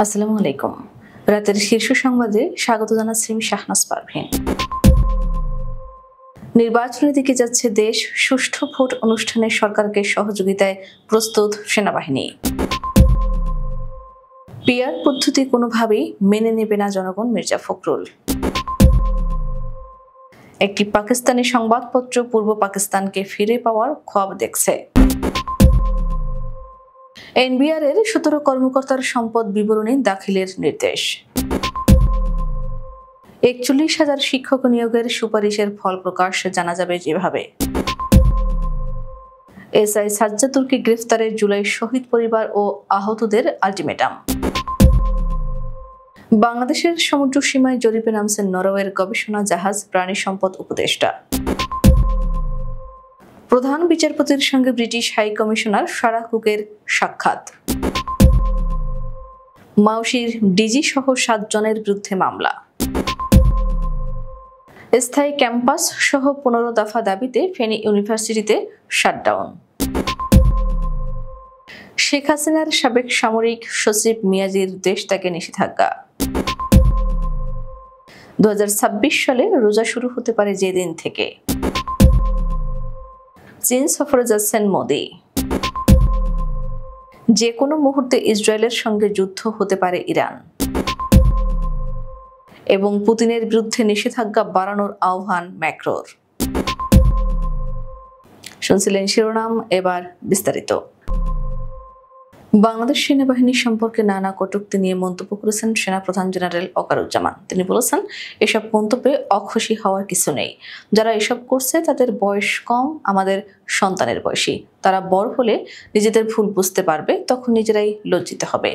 আসসালামু আলাইকুম। রাতের শীর্ষ সংবাদে স্বাগত জানাচ্ছি আমি শাহনাজ পারভীন। নির্বাচনের দিকে যাচ্ছে দেশ, সুষ্ঠু ভোট অনুষ্ঠানে সরকারকে সহযোগিতায় প্রস্তুত সেনাবাহিনী। পিআর পদ্ধতি কোনোভাবেই মেনে নেবে না জনগণ, মির্জা ফখরুল। একটি পাকিস্তানি সংবাদপত্র পূর্ব পাকিস্তানকে ফিরে পাওয়ার খোয়াব দেখছে। এনবিআর এর 17 কর্মকর্তার সম্পদ বিবরণী দাখিলের নির্দেশ। 41,000 শিক্ষক নিয়োগের সুপারিশের ফল প্রকাশ জানা যাবে যেভাবে। এসআই সাজ্জাদুরকে গ্রেফতারের জুলাই শহীদ পরিবার ও আহতদের আলটিমেটাম। বাংলাদেশের সমুদ্র সীমায় জরিপে নামছেন নরওয়ের গবেষণা জাহাজ প্রাণী সম্পদ উপদেষ্টা। প্রধান বিচারপতির সঙ্গে ব্রিটিশ হাই কমিশনার সারা কুকের সাক্ষাৎ। মাউশির ডিজি সহ 7 জনের বিরুদ্ধে মামলা। স্থায়ী ক্যাম্পাস সহ 15 দফা দাবিতে ফেনী ইউনিভার্সিটিতে শাটডাউন। শেখ হাসিনার সাবেক সামরিক সচিব মিয়াজির দেশ ত্যাগে নিষেধাজ্ঞা। 2026 সালে রোজা শুরু হতে পারে যেদিন থেকে। চীন সফরে যাচ্ছেন মোদি। যে কোনো মুহূর্তে ইসরায়েলের সঙ্গে যুদ্ধ হতে পারে ইরান। এবং পুতিনের বিরুদ্ধে নিষেধাজ্ঞা বাড়ানোর আহ্বান ম্যাক্রোর। শুনছিলেন শিরোনাম, এবার বিস্তারিত। বাংলাদেশ সেনাবাহিনী সম্পর্কে নানা কটূক্তি নিয়ে মন্তব্য করেছেন সেনাপ্রধান জেনারেল ওয়াকারুজ্জামান। তিনি বলেছেন, এসব মন্তব্যে অখুশি হওয়ার কিছু নেই। যারা এসব করছে তাদের বয়স কম, আমাদের সন্তানের বয়সী। তারা বড় হলে নিজেদের ভুল বুঝতে পারবে, তখন নিজেরাই লজ্জিত হবে।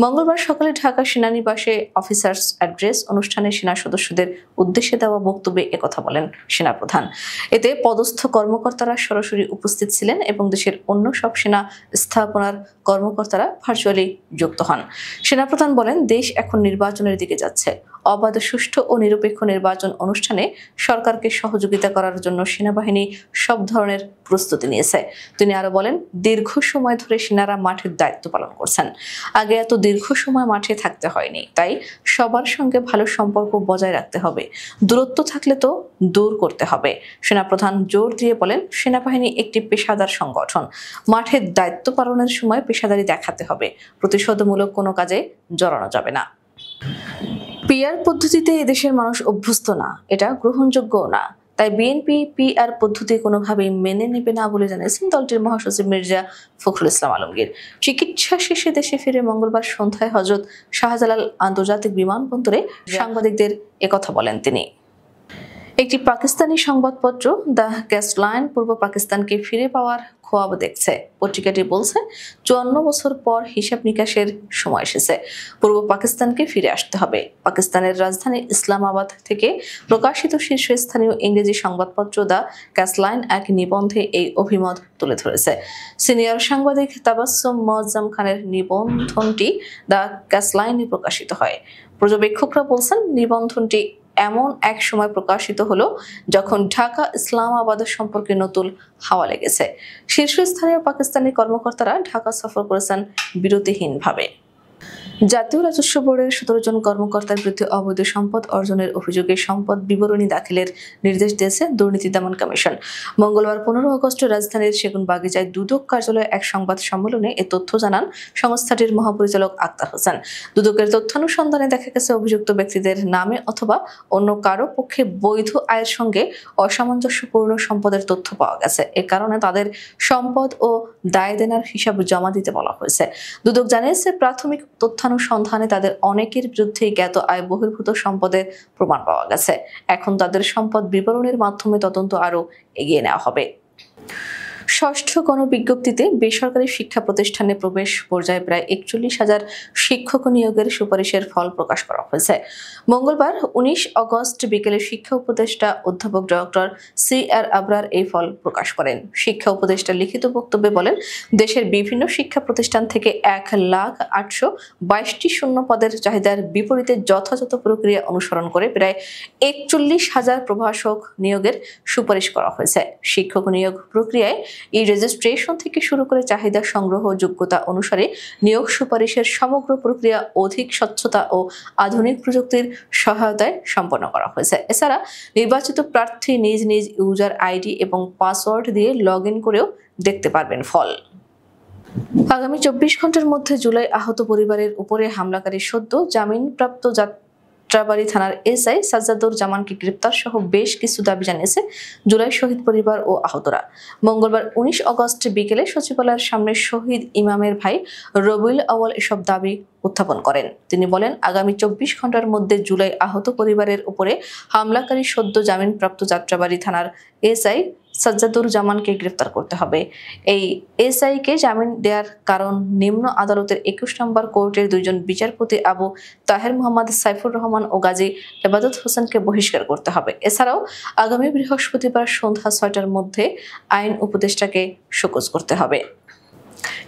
মঙ্গলবার সকালে ঢাকা সেনানিবাসে অফিসার্স অ্যাড্রেস অনুষ্ঠানে সেনা সদস্যদের উদ্দেশ্যে দেওয়া বক্তব্যে একথা বলেন সেনাপ্রধান। এতে পদস্থ কর্মকর্তারা সরাসরি উপস্থিত ছিলেন এবং দেশের অন্য সব সেনা স্থাপনার কর্মকর্তারা ভার্চুয়ালি যুক্ত হন। সেনাপ্রধান বলেন, দেশ এখন নির্বাচনের দিকে যাচ্ছে। অবাধ, সুষ্ঠু ও নিরপেক্ষ নির্বাচন অনুষ্ঠানে সরকারকে সহযোগিতা করার জন্য সেনাবাহিনী সব ধরনের প্রস্তুতি নিয়েছে। তিনি আরো বলেন, দীর্ঘ সময় ধরে সেনারা মাঠের দায়িত্ব পালন করছেন। আগে এত দীর্ঘ সময় মাঠে থাকতে হয়নি, তাই সবার সঙ্গে ভালো সম্পর্ক বজায় রাখতে হবে। দূরত্ব থাকলে তো দূর করতে হবে। সেনাপ্রধান জোর দিয়ে বলেন, সেনাবাহিনী একটি পেশাদার সংগঠন। মাঠের দায়িত্ব পালনের সময় পেশাদারি দেখাতে হবে। প্রতিশোধমূলক কোনো কাজে জড়ানো যাবে না। পিআর পদ্ধতিতে এদেশের মানুষ অভ্যস্ত না, এটা গ্রহণযোগ্যও না। তাই বিএনপি পিআর পদ্ধতি কোনোভাবেই মেনে নেবে না বলে জানিয়েছেন দলটির মহাসচিব মির্জা ফখরুল ইসলাম আলমগীর। চিকিৎসা শেষে দেশে ফিরে মঙ্গলবার সন্ধ্যায় হযরত শাহজালাল আন্তর্জাতিক বিমানবন্দরে সাংবাদিকদের একথা বলেন তিনি। একটি পাকিস্তানি সংবাদপত্র দ্য গ্যাসলাইন পূর্ব পাকিস্তানকে ফিরে পাওয়ার খোয়াব দেখছে। পত্রিকাটি বলছে, 54 বছর পর হিসাব নিকাশের সময় এসেছে। পূর্ব পাকিস্তানকে ফিরে আসতে হবে। পাকিস্তানের রাজধানী ইসলামাবাদ থেকে প্রকাশিত শীর্ষস্থানীয় ইংরেজি সংবাদপত্র দ্য গ্যাসলাইন এক নিবন্ধে এই অভিমত তুলে ধরেছে। সিনিয়র সাংবাদিক তাবাসসুম মোয়াজ্জম খানের নিবন্ধটি দ্য গ্যাসলাইনে প্রকাশিত হয়। পর্যবেক্ষকরা বলছেন, নিবন্ধটি এমন এক সময় প্রকাশিত হলো যখন ঢাকা ইসলামাবাদ সম্পর্কে নতুন হাওয়া লেগেছে। শীর্ষস্থানীয় পাকিস্তানি কর্মকর্তারা ঢাকা সফর করেছেন বিরতিহীনভাবে। জাতীয় রাজস্ব বোর্ডের 17 জন কর্মকর্তার বিরুদ্ধে অবৈধ সম্পদ অর্জনের অভিযোগে সম্পদ বিবরণী দাখিলের নির্দেশ দিয়েছে দুর্নীতি দমন কমিশন। মঙ্গলবার 15 আগস্ট রাজধানীর সেগুনবাগিচায় দুদক কার্যালয়ে এক সংবাদ সম্মেলনে এ তথ্য জানান সংস্থাটির মহাপরিচালক আক্তার হোসেন। দুদকের তথ্যানুসন্ধানে দেখা গেছে, অভিযুক্ত ব্যক্তিদের নামে অথবা অন্য কারো পক্ষে বৈধ আয়ের সঙ্গে অসামঞ্জস্যপূর্ণ সম্পদের তথ্য পাওয়া গেছে। এ কারণে তাদের সম্পদ ও দায় দেনার হিসাব জমা দিতে বলা হয়েছে। দুদক জানিয়েছে, প্রাথমিক তথ্যানুসন্ধানে তাদের অনেকের বিরুদ্ধেই জ্ঞাত আয় বহির্ভূত সম্পদের প্রমাণ পাওয়া গেছে। এখন তাদের সম্পদ বিবরণের মাধ্যমে তদন্ত আরও এগিয়ে নেওয়া হবে। ষষ্ঠ গণবিজ্ঞপ্তিতে বেসরকারি শিক্ষা প্রতিষ্ঠানে প্রবেশ পর্যায়ে প্রায় 41,000 শিক্ষক নিয়োগের সুপারিশের ফল প্রকাশ করা হয়েছে। মঙ্গলবার 19 আগস্ট বিকেলে শিক্ষা উপদেষ্টা অধ্যাপক ডক্টর CR আবরার এই ফল প্রকাশ করেন। শিক্ষা উপদেষ্টা লিখিত বক্তব্যে বলেন, দেশের বিভিন্ন শিক্ষা প্রতিষ্ঠান থেকে 1,822টি শূন্য পদের চাহিদার বিপরীতে যথাযথ প্রক্রিয়া অনুসরণ করে প্রায় 41,000 প্রভাষক নিয়োগের সুপারিশ করা হয়েছে। শিক্ষক নিয়োগ প্রক্রিয়ায় এই রেজিস্ট্রেশন থেকে শুরু করে চাহিদা সংগ্রহ, যোগ্যতা অনুসারে নিয়োগ সুপারিশের সমগ্র প্রক্রিয়া অধিক স্বচ্ছতা ও আধুনিক প্রযুক্তির সহায়তায় সম্পন্ন করা হয়েছে। এছাড়া নির্বাচিত প্রার্থী নিজ নিজ ইউজার আইডি এবং পাসওয়ার্ড দিয়ে লগ ইন করেও দেখতে পারবেন ফল। আগামী 24 ঘন্টার মধ্যে জুলাই আহত পরিবারের উপরে হামলাকারী সদ্য জামিনপ্রাপ্ত যাত্রাবাড়ী থানার এসআই সাজ্জাদুর জামানকে গ্রেপ্তার সহ বেশ কিছু দাবি জানিয়েছে জুলাই শহীদ পরিবার ও আহতরা। মঙ্গলবার 19 আগস্ট বিকেলে সচিবালয়ের সামনে শহীদ ইমামের ভাই রবিউল আউয়াল এসব দাবি উত্থাপন করেন। তিনি বলেন, আগামী 24 ঘন্টার মধ্যে জুলাই আহত পরিবারের উপরে হামলাকারী সদ্য জামিনপ্রাপ্ত যাত্রাবাড়ী থানার এসআই সাজ্জাদুর জামানকে গ্রেফতার করতে হবে। এই এসআইকে জামিন দেওয়ার কারণ নিম্ন আদালতের 21 নম্বর কোর্টের 2 জন বিচারপতি আবু তাহের মোহাম্মদ সাইফুর রহমান ও গাজী এবাদত হোসেনকে বহিষ্কার করতে হবে। এছাড়াও আগামী বৃহস্পতিবার সন্ধ্যা 6টার মধ্যে আইন উপদেষ্টাকে শোকজ করতে হবে।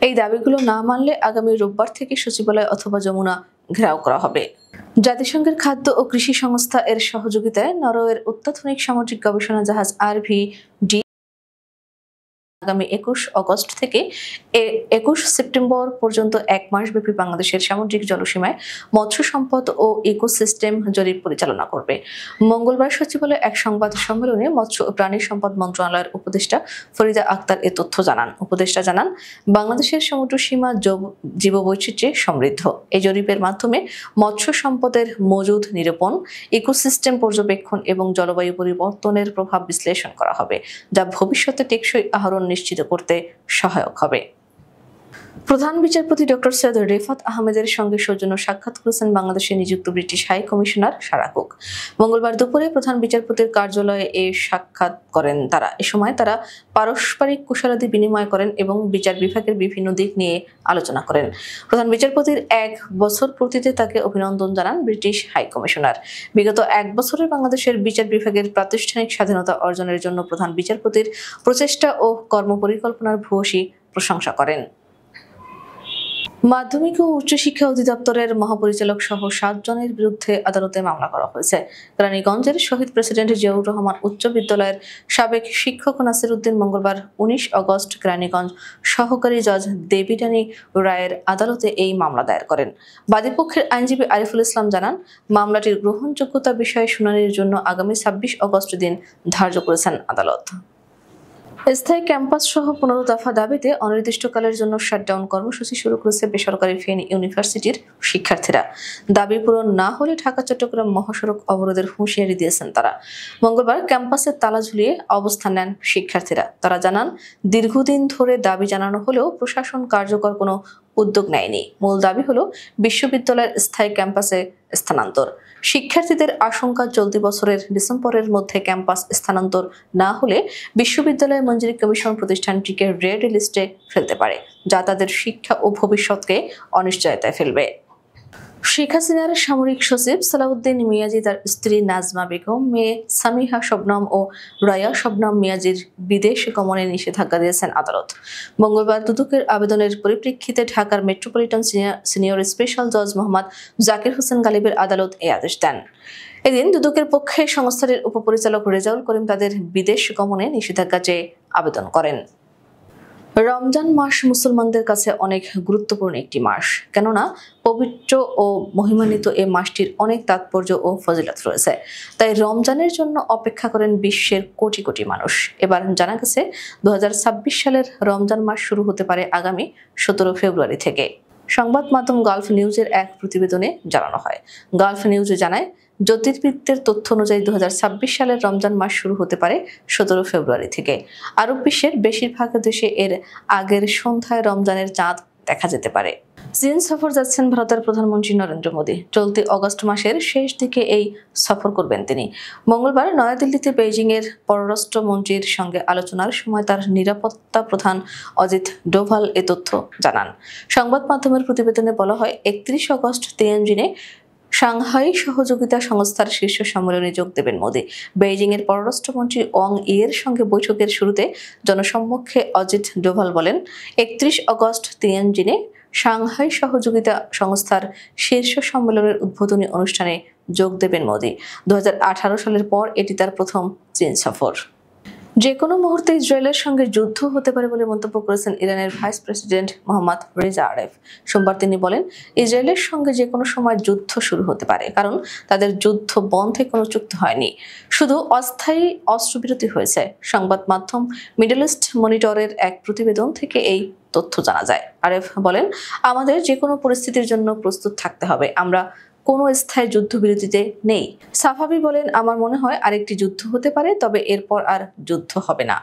এই দাবিগুলো না মানলে আগামী রোববার থেকে সচিবালয় অথবা যমুনা ঘেরাও করা হবে। জাতিসংঘের খাদ্য ও কৃষি সংস্থা এর সহযোগিতায় নরওয়ের অত্যাধুনিক সামুদ্রিক গবেষণা জাহাজ RVD আগামী 21 আগস্ট থেকে 21 সেপ্টেম্বর পর্যন্ত 1 মাসব্যাপী বাংলাদেশের সামুদ্রিক জলসীমায় মৎস্য সম্পদ ও ইকোসিস্টেম জরিপ পরিচালনা করবে। মঙ্গলবার সচিবালয়ে এক সংবাদ সম্মেলনে মৎস্য ও প্রাণী সম্পদ মন্ত্রণালয়ের উপদেষ্টা ফরিদা আক্তার এ তথ্য জানান। উপদেষ্টা জানান, বাংলাদেশের সমুদ্র সীমা জীববৈচিত্র্যে সমৃদ্ধ। এই জরিপের মাধ্যমে মৎস্য সম্পদের মজুদ নিরূপণ, ইকোসিস্টেম পর্যবেক্ষণ এবং জলবায়ু পরিবর্তনের প্রভাব বিশ্লেষণ করা হবে, যা ভবিষ্যতে টেকসই আহরণ নিশ্চিত করতে সহায়ক হবে। প্রধান বিচারপতি ডক্টর সৈয়দ রেফাত আহমেদের সঙ্গে সৌজন্য সাক্ষাৎ করেছেন বাংলাদেশে নিযুক্ত British high commissioner Sarah Cooke. মঙ্গলবার দুপুরে প্রধান বিচারপতির কার্যালয়ে এ সাক্ষাৎ করেন তারা। এ সময় তারা পারস্পরিক কুশলাদি বিনিময় করেন এবং বিচার বিভাগের বিভিন্ন দিক নিয়ে আলোচনা করেন। প্রধান বিচারপতির 1 বছর পূর্তিতে তাকে অভিনন্দন জানান ব্রিটিশ হাই কমিশনার। বিগত 1 বছরে বাংলাদেশের বিচার বিভাগের প্রাতিষ্ঠানিক স্বাধীনতা অর্জনের জন্য প্রধান বিচারপতির প্রচেষ্টা ও কর্মপরিকল্পনার ভূয়সী প্রশংসা করেন। মাধ্যমিক ও উচ্চশিক্ষা অধিদপ্তরের মহাপরিচালক সহ 7 জনের বিরুদ্ধে আদালতে মামলা করা হয়েছে। কেরানীগঞ্জের শহীদ প্রেসিডেন্ট জিয়াউর রহমান উচ্চ বিদ্যালয়ের সাবেক শিক্ষক নাসির উদ্দিন মঙ্গলবার 19 আগস্ট কেরানীগঞ্জ সহকারী জজ দেবিরানী রায়ের আদালতে এই মামলা দায়ের করেন। বাদীপক্ষের আইনজীবী আরিফুল ইসলাম জানান, মামলাটির গ্রহণযোগ্যতা বিষয়ে শুনানির জন্য আগামী 26 আগস্ট দিন ধার্য করেছেন আদালত। স্থায়ী ক্যাম্পাস সহ 15 দফা দাবিতে অনির্দিষ্টকালের জন্য শাটডাউন কর্মসূচি শুরু করেছে বেসরকারি ফেনী ইউনিভার্সিটির শিক্ষার্থীরা। দাবি পূরণ না হলে ঢাকা চট্টগ্রাম মহাসড়ক অবরোধের হুঁশিয়ারি দিয়েছেন তারা। মঙ্গলবার ক্যাম্পাসে তালা ঝুলিয়ে অবস্থান নেন শিক্ষার্থীরা। তারা জানান, দীর্ঘদিন ধরে দাবি জানানো হলেও প্রশাসন কার্যকর কোনো উদ্যোগ নেয়নি। মূল দাবি হলো বিশ্ববিদ্যালয়ের স্থায়ী ক্যাম্পাসে স্থানান্তর। শিক্ষার্থীদের আশঙ্কা, চলতি বছরের ডিসেম্বরের মধ্যে ক্যাম্পাস স্থানান্তর না হলে বিশ্ববিদ্যালয় মঞ্জুরি কমিশন প্রতিষ্ঠানটিকে রেড লিস্টে ফেলতে পারে, যা তাদের শিক্ষা ও ভবিষ্যৎকে অনিশ্চয়তায় ফেলবে। শেখ হাসিনার সামরিক সচিব সালাউদ্দিন মিয়াজি তার স্ত্রী নাজমা বেগম, মেয়ে সামিহা শবনম ও রায়া শবনম মিয়াজির বিদেশ গমনে নিষেধাজ্ঞা দিয়েছেন আদালত। মঙ্গলবার দুদকের আবেদনের পরিপ্রেক্ষিতে ঢাকার মেট্রোপলিটন সিনিয়র স্পেশাল জজ মোহাম্মদ জাকির হোসেন গালিবের আদালত এই আদেশ দেন। এদিন দুদকের পক্ষে সংস্থাটির উপপরিচালক রেজাউল করিম তাদের বিদেশ গমনে নিষেধাজ্ঞা চেয়ে আবেদন করেন। রমজান মাস মুসলমানদের কাছে অনেক গুরুত্বপূর্ণ একটি মাস, কেননা পবিত্র ও মহিমান্বিত এই মাসটির অনেক তাৎপর্য ও ফজিলত রয়েছে। তাই রমজানের জন্য অপেক্ষা করেন বিশ্বের কোটি কোটি মানুষ। এবার জানা গেছে 2026 সালের রমজান মাস শুরু হতে পারে আগামী 17 ফেব্রুয়ারি থেকে। সংবাদ মাধ্যম গালফ নিউজের এক প্রতিবেদনে জানানো হয়। গালফ নিউজ জানায়, জ্যোতির্বিদদের তথ্য অনুযায়ী 2026 সালের রমজান মাস শুরু হতে পারে 17 ফেব্রুয়ারি থেকে। আরব বিশ্বের বেশিরভাগ দেশে এর আগের সন্ধ্যায় রমজানের চাঁদ দেখা যেতে পারে। চীন সফর যাচ্ছেন ভারতের প্রধানমন্ত্রী নরেন্দ্র মোদী। চলতি অগস্ট মাসের শেষ দিকে এই সফর করবেন তিনি। মঙ্গলবার নয়াদিল্লিতে বেইজিংয়ের পররাষ্ট্রমন্ত্রীর সঙ্গে আলোচনার সময় তার নিরাপত্তা প্রধান অজিত ডোভাল এ তথ্য জানান। সংবাদ মাধ্যমের প্রতিবেদনে বলা হয়, 31 আগস্ট তিয়েনজিনে সাংহাই সহযোগিতা সংস্থার শীর্ষ সম্মেলনে যোগ দেবেন মোদী। বেইজিংয়ের পররাষ্ট্রমন্ত্রী ওয়াং ইয়ের সঙ্গে বৈঠকের শুরুতে জনসম্মুখে অজিত ডোভাল বলেন, 31 আগস্ট তিয়েনজিনে সাংহাই সহযোগিতা সংস্থার শীর্ষ সম্মেলনের উদ্বোধনী অনুষ্ঠানে যোগ দেবেন মোদী। 2018 সালের পর এটি তার প্রথম চীন সফর। যে কোনো মুহূর্তে ইসরায়েলের সঙ্গে যুদ্ধ হতে পারে বলে মন্তব্য করেছেন ইরানের ভাইস প্রেসিডেন্ট মোহাম্মদ রেজা আরেফ। সোমবার তিনি বলেন, ইসরায়েলের সঙ্গে যে কোনো সময় যুদ্ধ শুরু হতে পারে, কারণ তাদের যুদ্ধ বন্ধে কোনো চুক্তি হয়নি, শুধু অস্থায়ী অস্ত্রবিরতি হয়েছে। সংবাদ মাধ্যম মিডল ইস্ট মনিটরের এক প্রতিবেদন থেকে এই তথ্য জানা যায়। আরেফ বলেন, আমাদের যে কোনো পরিস্থিতির জন্য প্রস্তুত থাকতে হবে। আমরা কোনো স্থায়ী যুদ্ধবিরতিতে নেই। সাফাবি বলেন, আমার মনে হয় আরেকটি যুদ্ধ হতে পারে, তবে এরপর আর যুদ্ধ হবে না।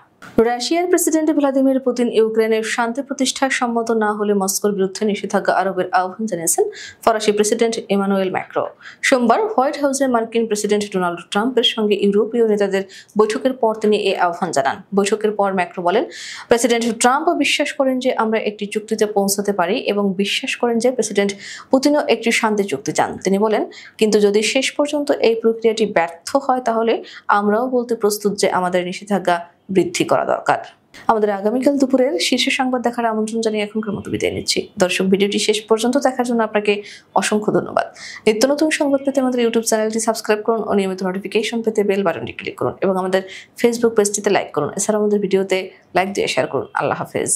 রাশিয়ার প্রেসিডেন্ট ভ্লাদিমির পুতিন ইউক্রেনের শান্তি প্রতিষ্ঠায় সম্মত না হলে মস্কোর বিরুদ্ধে নিষেধাজ্ঞা আরোপের আহ্বান জানিয়েছেন ফরাসি প্রেসিডেন্ট ইমানুয়েল ম্যাক্রো। সোমবার হোয়াইট হাউসে মার্কিন প্রেসিডেন্ট ডোনাল্ড ট্রাম্পের সঙ্গে ইউরোপীয় নেতাদের বৈঠকের পর তিনি এই আহ্বান জানান। বৈঠকের পর ম্যাক্রো বলেন, প্রেসিডেন্ট ট্রাম্প বিশ্বাস করেন যে আমরা একটি চুক্তিতে পৌঁছাতে পারি এবং বিশ্বাস করেন যে প্রেসিডেন্ট পুতিনও একটি শান্তি চুক্তি চান। তিনি বলেন, কিন্তু যদি শেষ পর্যন্ত এই প্রক্রিয়াটি ব্যর্থ হয় তাহলে আমরাও বলতে প্রস্তুত যে আমাদের নিষেধাজ্ঞা বৃদ্ধি করা দরকার। আমাদের আগামীকাল দুপুরের শীর্ষ সংবাদ দেখার আমন্ত্রণ জানিয়ে এখনকার মতো বিদায় নিচ্ছি। দর্শক, ভিডিওটি শেষ পর্যন্ত দেখার জন্য আপনাকে অসংখ্য ধন্যবাদ। নিত্য নতুন সংবাদ পেতে আমাদের ইউটিউব চ্যানেলটি সাবস্ক্রাইব করুন ও নিয়মিত নোটিফিকেশন পেতে বেল বাটনটি ক্লিক করুন এবং আমাদের ফেসবুক পেজটিতে লাইক করুন। এছাড়া আমাদের ভিডিওতে লাইক দিয়ে শেয়ার করুন। আল্লাহ হাফেজ।